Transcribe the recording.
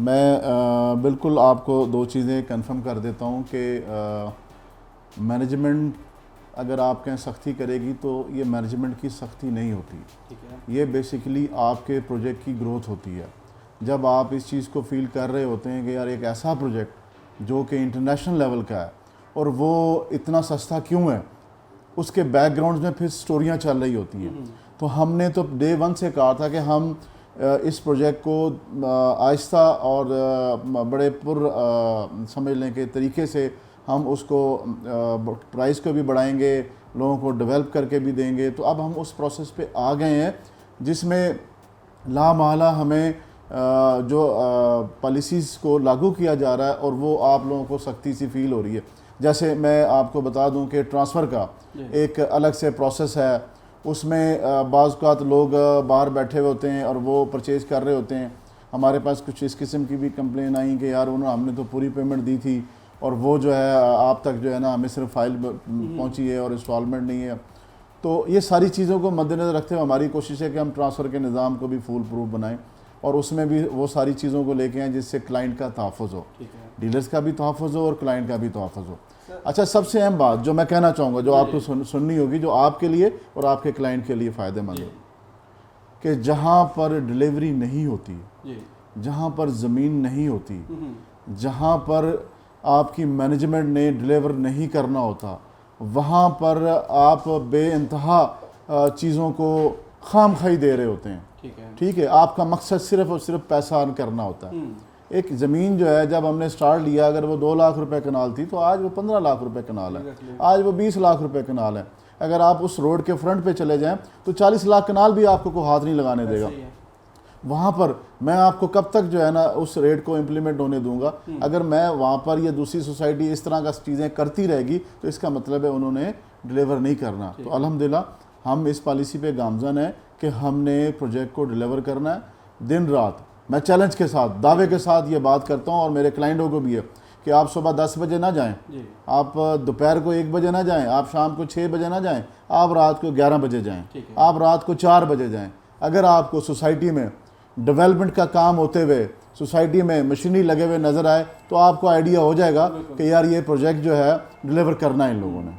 मैं बिल्कुल आपको दो चीज़ें कंफर्म कर देता हूँ कि मैनेजमेंट अगर आप कहें सख्ती करेगी तो ये मैनेजमेंट की सख्ती नहीं होती, ठीक है। ये बेसिकली आपके प्रोजेक्ट की ग्रोथ होती है। जब आप इस चीज़ को फील कर रहे होते हैं कि यार एक ऐसा प्रोजेक्ट जो कि इंटरनेशनल लेवल का है और वो इतना सस्ता क्यों है, उसके बैकग्राउंड में फिर स्टोरियाँ चल रही होती हैं। तो हमने तो डे वन से कहा था कि हम इस प्रोजेक्ट को आहिस्ता और बड़े समझ लें कि तरीके से हम उसको प्राइस को भी बढ़ाएंगे, लोगों को डेवलप करके भी देंगे। तो अब हम उस प्रोसेस पे आ गए हैं जिसमें लामाला हमें जो पॉलिसीज़ को लागू किया जा रहा है और वो आप लोगों को सख्ती सी फील हो रही है। जैसे मैं आपको बता दूं कि ट्रांसफ़र का एक अलग से प्रोसेस है, उसमें बाज़ लोग बाहर बैठे हुए होते हैं और वो परचेज़ कर रहे होते हैं। हमारे पास कुछ इस किस्म की भी कंप्लेन आई कि यार हमने तो पूरी पेमेंट दी थी और वो जो है आप तक जो है ना हमें सिर्फ फाइल पहुंची है और इंस्टॉलमेंट नहीं है। तो ये सारी चीज़ों को मद्देनज़र रखते हुए हमारी कोशिश है कि हम ट्रांसफ़र के निज़ाम को भी फुल प्रूफ बनाएं और उसमें भी वो सारी चीज़ों को लेके आएँ जिससे क्लाइंट का तहफ़्फ़ुज़ हो, डीलर्स का भी तहफ़्फ़ुज़ हो और क्लाइंट का भी तहफ़्फ़ुज़ हो। अच्छा, सबसे अहम बात जो मैं कहना चाहूँगा, जो आपको सुननी होगी, जो आपके लिए और आपके क्लाइंट के लिए फ़ायदेमंद हो, कि जहाँ पर डिलीवरी नहीं होती, जहाँ पर ज़मीन नहीं होती, जहाँ पर आपकी मैनेजमेंट ने डिलीवर नहीं करना होता, वहाँ पर आप बेइंतहा चीज़ों को खामखाई दे रहे होते हैं। ठीक है, आपका मकसद सिर्फ और सिर्फ पैसा अर्न करना होता है। एक ज़मीन जो है जब हमने स्टार्ट लिया, अगर वो 2 लाख रुपए कनाल थी तो आज वो 15 लाख रुपए कनाल है, आज वो 20 लाख रुपए कनाल है। अगर आप उस रोड के फ्रंट पे चले जाएं तो 40 लाख कनाल भी आपको कोई हाथ नहीं लगाने देगा। वहाँ पर मैं आपको कब तक जो है ना उस रेट को इम्प्लीमेंट होने दूंगा? अगर मैं वहाँ पर या दूसरी सोसाइटी इस तरह का चीज़ें करती रहेगी तो इसका मतलब है उन्होंने डिलीवर नहीं करना। तो अल्हम्दुलिल्लाह हम इस पॉलिसी पे गामज़न है कि हमने प्रोजेक्ट को डिलीवर करना है दिन रात। मैं चैलेंज के साथ, दावे के साथ ये बात करता हूँ और मेरे क्लाइंटों को भी है कि आप सुबह 10 बजे ना जाएं, आप दोपहर को 1 बजे ना जाएं, आप शाम को 6 बजे ना जाएं, आप रात को 11 बजे जाएं, आप रात को 4 बजे जाएं। अगर आपको सोसाइटी में डेवलपमेंट का काम होते हुए सोसाइटी में मशीनरी लगे हुए नज़र आए तो आपको आइडिया हो जाएगा कि यार ये प्रोजेक्ट जो है डिलीवर करना है इन लोगों ने।